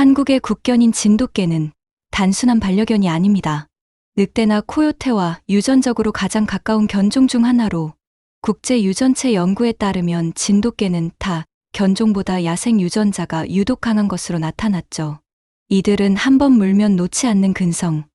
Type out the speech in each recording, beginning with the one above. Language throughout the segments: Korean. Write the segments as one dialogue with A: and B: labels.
A: 한국의 국견인 진돗개는 단순한 반려견이 아닙니다. 늑대나 코요테와 유전적으로 가장 가까운 견종 중 하나로 국제유전체 연구에 따르면 진돗개는 타 견종보다 야생 유전자가 유독 강한 것으로 나타났죠. 이들은 한번 물면 놓지 않는 근성,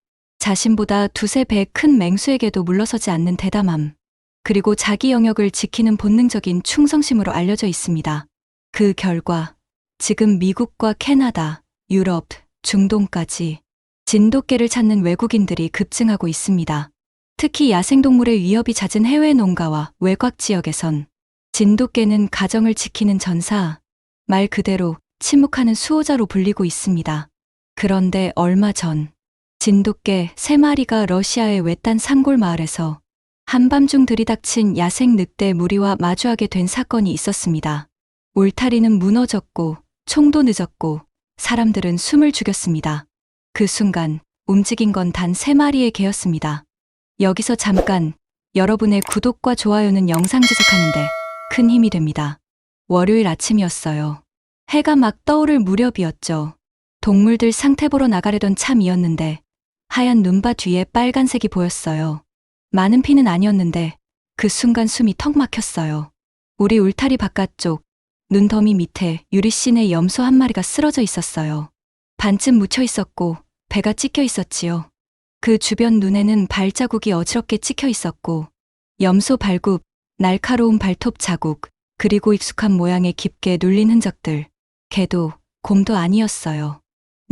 A: 자신보다 두세 배 큰 맹수에게도 물러서지 않는 대담함, 그리고 자기 영역을 지키는 본능적인 충성심으로 알려져 있습니다. 그 결과 지금 미국과 캐나다, 유럽, 중동까지 진돗개를 찾는 외국인들이 급증하고 있습니다. 특히 야생동물의 위협이 잦은 해외 농가와 외곽 지역에선 진돗개는 가정을 지키는 전사, 말 그대로 침묵하는 수호자로 불리고 있습니다. 그런데 얼마 전 진돗개 3마리가 러시아의 외딴 산골 마을에서 한밤중 들이닥친 야생 늑대 무리와 마주하게 된 사건이 있었습니다. 울타리는 무너졌고 총도 늦었고 사람들은 숨을 죽였습니다. 그 순간 움직인 건 단 3마리의 개였습니다. 여기서 잠깐 여러분의 구독과 좋아요는 영상 제작하는데 큰 힘이 됩니다. 월요일 아침이었어요. 해가 막 떠오를 무렵이었죠. 동물들 상태 보러 나가려던 참이었는데 하얀 눈밭 뒤에 빨간색이 보였어요. 많은 피는 아니었는데 그 순간 숨이 턱 막혔어요. 우리 울타리 바깥쪽 눈더미 밑에 유리씬의 염소 한 마리가 쓰러져 있었어요. 반쯤 묻혀 있었고 배가 찍혀 있었지요. 그 주변 눈에는 발자국이 어지럽게 찍혀 있었고 염소 발굽, 날카로운 발톱 자국, 그리고 익숙한 모양의 깊게 눌린 흔적들. 개도 곰도 아니었어요.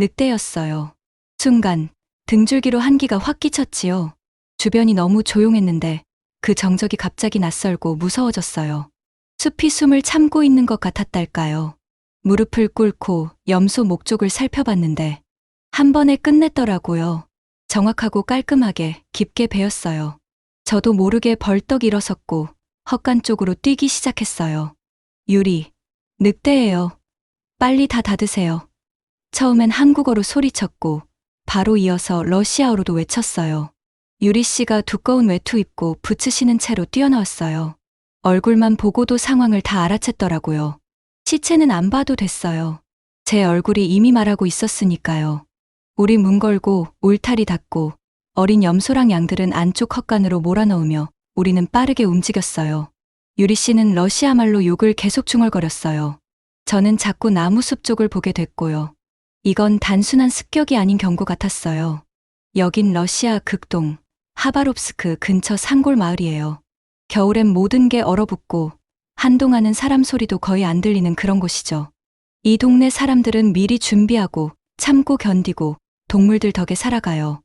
A: 늑대였어요. 순간 등줄기로 한기가 확 끼쳤지요. 주변이 너무 조용했는데 그 정적이 갑자기 낯설고 무서워졌어요. 숲이 숨을 참고 있는 것 같았달까요. 무릎을 꿇고 염소 목쪽을 살펴봤는데 한 번에 끝냈더라고요. 정확하고 깔끔하게 깊게 베었어요. 저도 모르게 벌떡 일어섰고 헛간 쪽으로 뛰기 시작했어요. 유리, 늑대예요. 빨리 다 닫으세요. 처음엔 한국어로 소리쳤고 바로 이어서 러시아어로도 외쳤어요. 유리 씨가 두꺼운 외투 입고 부츠신은 채로 뛰어나왔어요. 얼굴만 보고도 상황을 다 알아챘더라고요. 시체는 안 봐도 됐어요. 제 얼굴이 이미 말하고 있었으니까요. 우리 문 걸고 울타리 닫고 어린 염소랑 양들은 안쪽 헛간으로 몰아넣으며 우리는 빠르게 움직였어요. 유리 씨는 러시아 말로 욕을 계속 중얼거렸어요. 저는 자꾸 나무숲 쪽을 보게 됐고요. 이건 단순한 습격이 아닌 경고 같았어요. 여긴 러시아 극동 하바롭스크 근처 산골 마을이에요. 겨울엔 모든 게 얼어붙고 한동안은 사람 소리도 거의 안 들리는 그런 곳이죠. 이 동네 사람들은 미리 준비하고 참고 견디고 동물들 덕에 살아가요.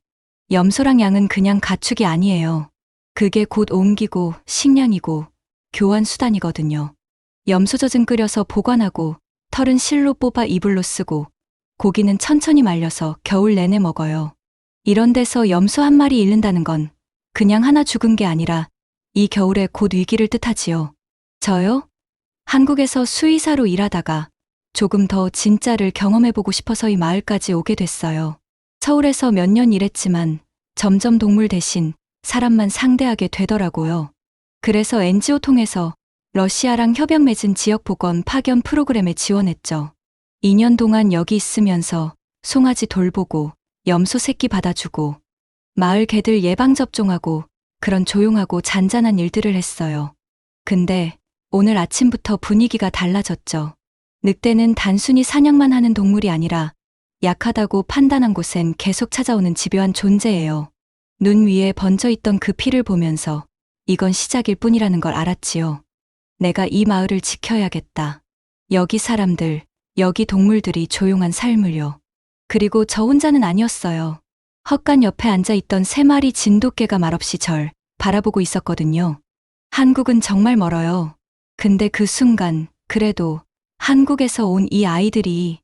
A: 염소랑 양은 그냥 가축이 아니에요. 그게 곧 옮기고 식량이고 교환 수단이거든요. 염소젖은 끓여서 보관하고 털은 실로 뽑아 이불로 쓰고 고기는 천천히 말려서 겨울 내내 먹어요. 이런 데서 염소 한 마리 잃는다는 건 그냥 하나 죽은 게 아니라 이 겨울에 곧 위기를 뜻하지요. 저요? 한국에서 수의사로 일하다가 조금 더 진짜를 경험해보고 싶어서 이 마을까지 오게 됐어요. 서울에서 몇 년 일했지만 점점 동물 대신 사람만 상대하게 되더라고요. 그래서 NGO 통해서 러시아랑 협약 맺은 지역 보건 파견 프로그램에 지원했죠. 2년 동안 여기 있으면서 송아지 돌보고 염소 새끼 받아주고 마을 개들 예방접종하고 그런 조용하고 잔잔한 일들을 했어요. 근데 오늘 아침부터 분위기가 달라졌죠. 늑대는 단순히 사냥만 하는 동물이 아니라 약하다고 판단한 곳엔 계속 찾아오는 집요한 존재예요. 눈 위에 번져있던 그 피를 보면서 이건 시작일 뿐이라는 걸 알았지요. 내가 이 마을을 지켜야겠다. 여기 사람들, 여기 동물들이 조용한 삶을요. 그리고 저 혼자는 아니었어요. 헛간 옆에 앉아있던 3마리 진돗개가 말없이 절 바라보고 있었거든요. 한국은 정말 멀어요. 근데 그 순간 그래도 한국에서 온 이 아이들이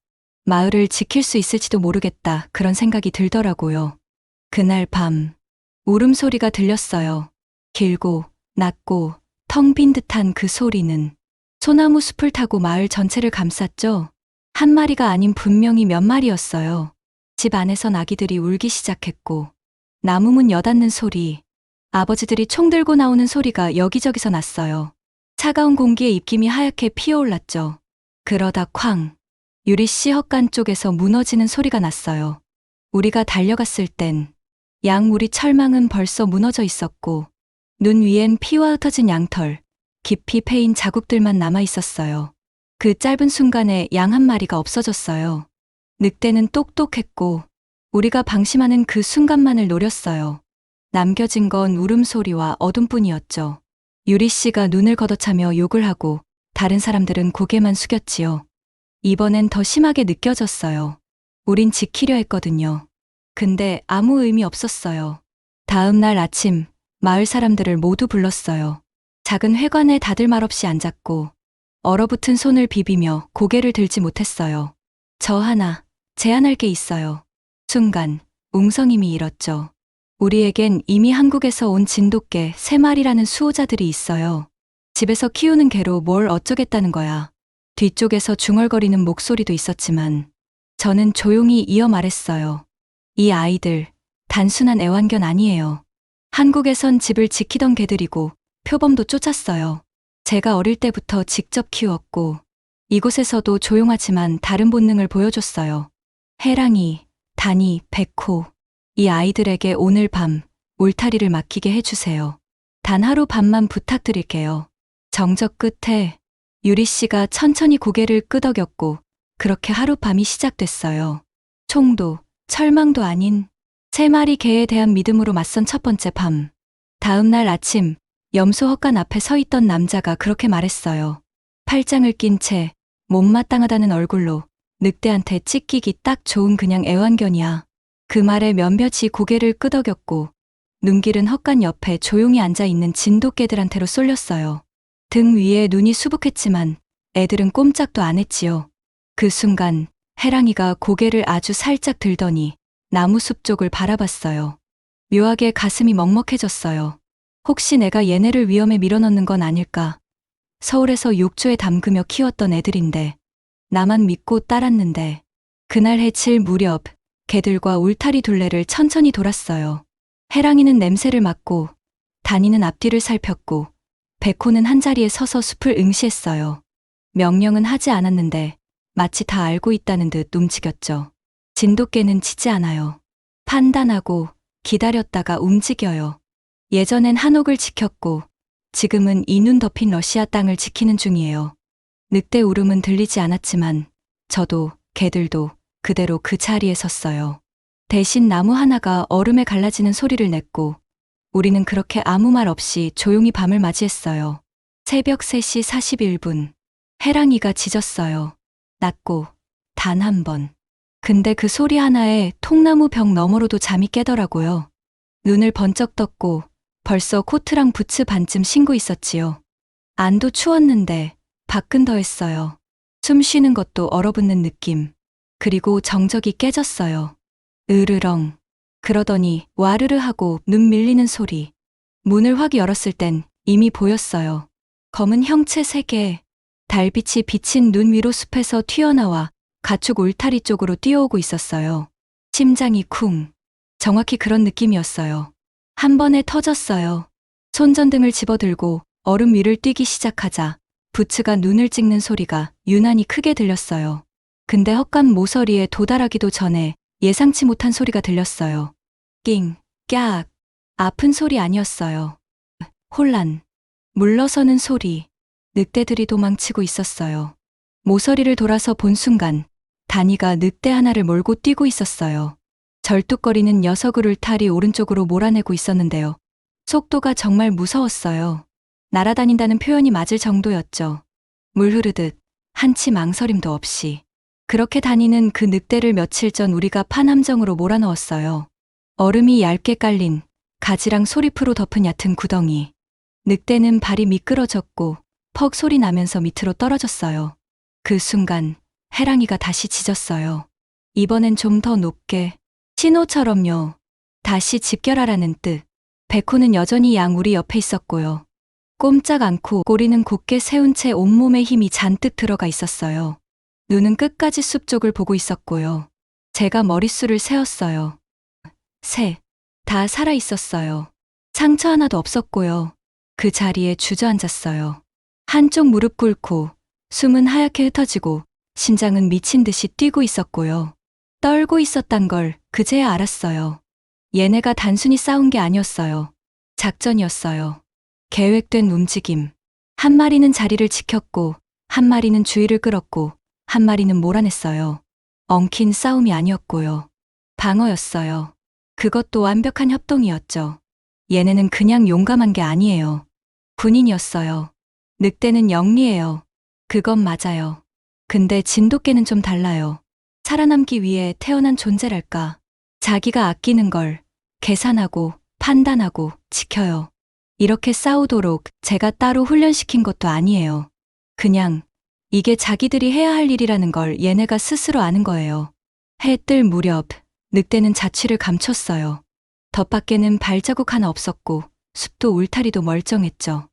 A: 마을을 지킬 수 있을지도 모르겠다 그런 생각이 들더라고요. 그날 밤 울음소리가 들렸어요. 길고 낮고 텅 빈 듯한 그 소리는 소나무 숲을 타고 마을 전체를 감쌌죠. 한 마리가 아닌 분명히 몇 마리였어요. 집 안에선 아기들이 울기 시작했고 나무 문 여닫는 소리, 아버지들이 총 들고 나오는 소리가 여기저기서 났어요. 차가운 공기에 입김이 하얗게 피어올랐죠. 그러다 쾅! 유리 씨 헛간 쪽에서 무너지는 소리가 났어요. 우리가 달려갔을 땐 양우리 철망은 벌써 무너져 있었고 눈 위엔 피와 흩어진 양털, 깊이 패인 자국들만 남아 있었어요. 그 짧은 순간에 양 한 마리가 없어졌어요. 늑대는 똑똑했고 우리가 방심하는 그 순간만을 노렸어요. 남겨진 건 울음소리와 어둠뿐이었죠. 유리 씨가 눈을 걷어차며 욕을 하고 다른 사람들은 고개만 숙였지요. 이번엔 더 심하게 느껴졌어요. 우린 지키려 했거든요. 근데 아무 의미 없었어요. 다음 날 아침 마을 사람들을 모두 불렀어요. 작은 회관에 다들 말없이 앉았고 얼어붙은 손을 비비며 고개를 들지 못했어요. 저 하나 제안할 게 있어요. 순간 웅성임이 일었죠. 우리에겐 이미 한국에서 온 진돗개 3마리라는 수호자들이 있어요. 집에서 키우는 개로 뭘 어쩌겠다는 거야. 뒤쪽에서 중얼거리는 목소리도 있었지만 저는 조용히 이어 말했어요. 이 아이들 단순한 애완견 아니에요. 한국에선 집을 지키던 개들이고 표범도 쫓았어요. 제가 어릴 때부터 직접 키웠고 이곳에서도 조용하지만 다른 본능을 보여줬어요. 해랑이, 다니, 백호, 이 아이들에게 오늘 밤 울타리를 맡기게 해주세요. 단 하루 밤만 부탁드릴게요. 정적 끝에 유리 씨가 천천히 고개를 끄덕였고 그렇게 하룻밤이 시작됐어요. 총도 철망도 아닌 3마리 개에 대한 믿음으로 맞선 첫 번째 밤. 다음 날 아침 염소 헛간 앞에 서 있던 남자가 그렇게 말했어요. 팔짱을 낀 채 못마땅하다는 얼굴로 늑대한테 찢기기 딱 좋은 그냥 애완견이야. 그 말에 몇몇이 고개를 끄덕였고 눈길은 헛간 옆에 조용히 앉아있는 진돗개들한테로 쏠렸어요. 등 위에 눈이 수북했지만 애들은 꼼짝도 안 했지요. 그 순간 해랑이가 고개를 아주 살짝 들더니 나무숲 쪽을 바라봤어요. 묘하게 가슴이 먹먹해졌어요. 혹시 내가 얘네를 위험에 밀어넣는 건 아닐까? 서울에서 욕조에 담그며 키웠던 애들인데 나만 믿고 따랐는데 그날 해칠 무렵 개들과 울타리 둘레를 천천히 돌았어요. 해랑이는 냄새를 맡고 다니는 앞뒤를 살폈고 백호는 한자리에 서서 숲을 응시했어요. 명령은 하지 않았는데 마치 다 알고 있다는 듯 움직였죠. 진돗개는 짖지 않아요. 판단하고 기다렸다가 움직여요. 예전엔 한옥을 지켰고 지금은 이 눈 덮인 러시아 땅을 지키는 중이에요. 늑대 울음은 들리지 않았지만 저도 개들도 그대로 그 자리에 섰어요. 대신 나무 하나가 얼음에 갈라지는 소리를 냈고 우리는 그렇게 아무 말 없이 조용히 밤을 맞이했어요. 새벽 3시 41분. 해랑이가 짖었어요. 낮고 단 한 번. 근데 그 소리 하나에 통나무 벽 너머로도 잠이 깨더라고요. 눈을 번쩍 떴고 벌써 코트랑 부츠 반쯤 신고 있었지요. 안도 추웠는데 밖은 더했어요. 숨 쉬는 것도 얼어붙는 느낌. 그리고 정적이 깨졌어요. 으르렁. 그러더니 와르르 하고 눈 밀리는 소리. 문을 확 열었을 땐 이미 보였어요. 검은 형체 3개. 달빛이 비친 눈 위로 숲에서 튀어나와 가축 울타리 쪽으로 뛰어오고 있었어요. 심장이 쿵. 정확히 그런 느낌이었어요. 한 번에 터졌어요. 손전등을 집어들고 얼음 위를 뛰기 시작하자 부츠가 눈을 찍는 소리가 유난히 크게 들렸어요. 근데 헛간 모서리에 도달하기도 전에 예상치 못한 소리가 들렸어요. 낑, 깍. 아픈 소리 아니었어요. 혼란. 물러서는 소리. 늑대들이 도망치고 있었어요. 모서리를 돌아서 본 순간 다니가 늑대 하나를 몰고 뛰고 있었어요. 절뚝거리는 녀석 울타리 오른쪽으로 몰아내고 있었는데요. 속도가 정말 무서웠어요. 날아다닌다는 표현이 맞을 정도였죠. 물 흐르듯 한치 망설임도 없이. 그렇게 다니는 그 늑대를 며칠 전 우리가 판함정으로 몰아넣었어요. 얼음이 얇게 깔린 가지랑 소리프로 덮은 얕은 구덩이. 늑대는 발이 미끄러졌고 퍽 소리 나면서 밑으로 떨어졌어요. 그 순간 해랑이가 다시 짖었어요. 이번엔 좀 더 높게. 신호처럼요. 다시 집결하라는 뜻. 백호는 여전히 양 우리 옆에 있었고요. 꼼짝 않고 꼬리는 곧게 세운 채 온몸에 힘이 잔뜩 들어가 있었어요. 눈은 끝까지 숲 쪽을 보고 있었고요. 제가 머릿수를 세었어요. 3. 다 살아 있었어요. 상처 하나도 없었고요. 그 자리에 주저앉았어요. 한쪽 무릎 꿇고 숨은 하얗게 흩어지고 심장은 미친 듯이 뛰고 있었고요. 떨고 있었단 걸 그제야 알았어요. 얘네가 단순히 싸운 게 아니었어요. 작전이었어요. 계획된 움직임. 한 마리는 자리를 지켰고, 한 마리는 주의를 끌었고, 한 마리는 몰아냈어요. 엉킨 싸움이 아니었고요. 방어였어요. 그것도 완벽한 협동이었죠. 얘네는 그냥 용감한 게 아니에요. 군인이었어요. 늑대는 영리해요. 그건 맞아요. 근데 진돗개는 좀 달라요. 살아남기 위해 태어난 존재랄까. 자기가 아끼는 걸 계산하고 판단하고 지켜요. 이렇게 싸우도록 제가 따로 훈련시킨 것도 아니에요. 그냥 이게 자기들이 해야 할 일이라는 걸 얘네가 스스로 아는 거예요. 해 뜰 무렵 늑대는 자취를 감췄어요. 덧밖에는 발자국 하나 없었고 숲도 울타리도 멀쩡했죠.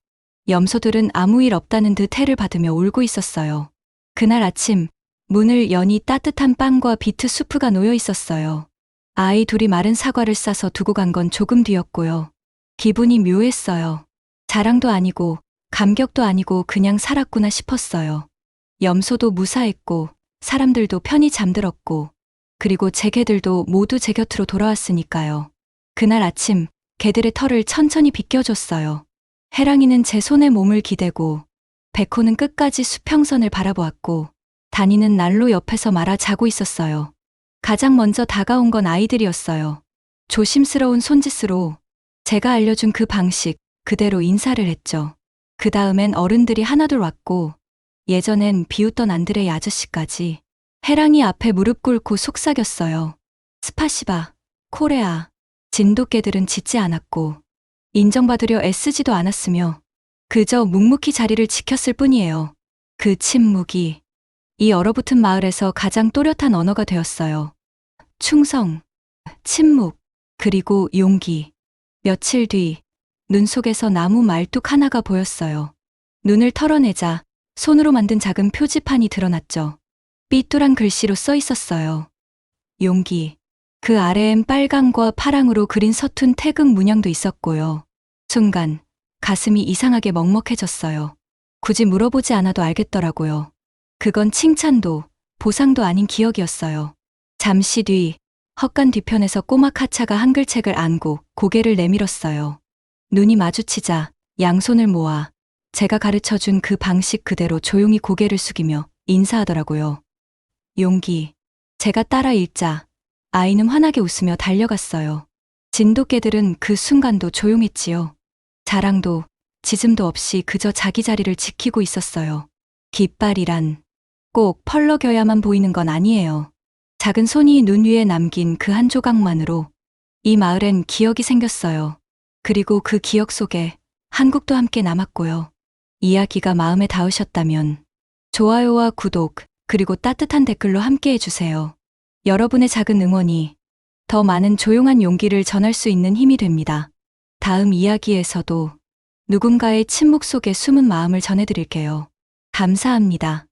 A: 염소들은 아무 일 없다는 듯 해를 받으며 울고 있었어요. 그날 아침 문을 여니 따뜻한 빵과 비트 수프가 놓여 있었어요. 아이 둘이 마른 사과를 싸서 두고 간 건 조금 뒤였고요. 기분이 묘했어요. 자랑도 아니고 감격도 아니고 그냥 살았구나 싶었어요. 염소도 무사했고 사람들도 편히 잠들었고 그리고 제 개들도 모두 제 곁으로 돌아왔으니까요. 그날 아침 개들의 털을 천천히 빗겨줬어요. 해랑이는 제 손에 몸을 기대고 백호는 끝까지 수평선을 바라보았고 다니는 난로 옆에서 말아 자고 있었어요. 가장 먼저 다가온 건 아이들이었어요. 조심스러운 손짓으로 제가 알려준 그 방식 그대로 인사를 했죠. 그 다음엔 어른들이 하나둘 왔고 예전엔 비웃던 안드레이 아저씨까지. 해랑이 앞에 무릎 꿇고 속삭였어요. 스파시바, 코레아. 진돗개들은 짖지 않았고 인정받으려 애쓰지도 않았으며 그저 묵묵히 자리를 지켰을 뿐이에요. 그 침묵이 이 얼어붙은 마을에서 가장 또렷한 언어가 되었어요. 충성, 침묵, 그리고 용기. 며칠 뒤 눈 속에서 나무 말뚝 하나가 보였어요. 눈을 털어내자 손으로 만든 작은 표지판이 드러났죠. 삐뚤한 글씨로 써 있었어요. 용기. 그 아래엔 빨강과 파랑으로 그린 서툰 태극 문양도 있었고요. 순간 가슴이 이상하게 먹먹해졌어요. 굳이 물어보지 않아도 알겠더라고요. 그건 칭찬도 보상도 아닌 기억이었어요. 잠시 뒤 헛간 뒤편에서 꼬마 카차가 한글책을 안고 고개를 내밀었어요. 눈이 마주치자 양손을 모아 제가 가르쳐준 그 방식 그대로 조용히 고개를 숙이며 인사하더라고요. 용기. 제가 따라 읽자 아이는 환하게 웃으며 달려갔어요. 진돗개들은 그 순간도 조용했지요. 자랑도 짖음도 없이 그저 자기 자리를 지키고 있었어요. 깃발이란 꼭 펄럭여야만 보이는 건 아니에요. 작은 손이 눈 위에 남긴 그 한 조각만으로 이 마을엔 기억이 생겼어요. 그리고 그 기억 속에 한국도 함께 남았고요. 이야기가 마음에 닿으셨다면 좋아요와 구독 그리고 따뜻한 댓글로 함께 해주세요. 여러분의 작은 응원이 더 많은 조용한 용기를 전할 수 있는 힘이 됩니다. 다음 이야기에서도 누군가의 침묵 속에 숨은 마음을 전해드릴게요. 감사합니다.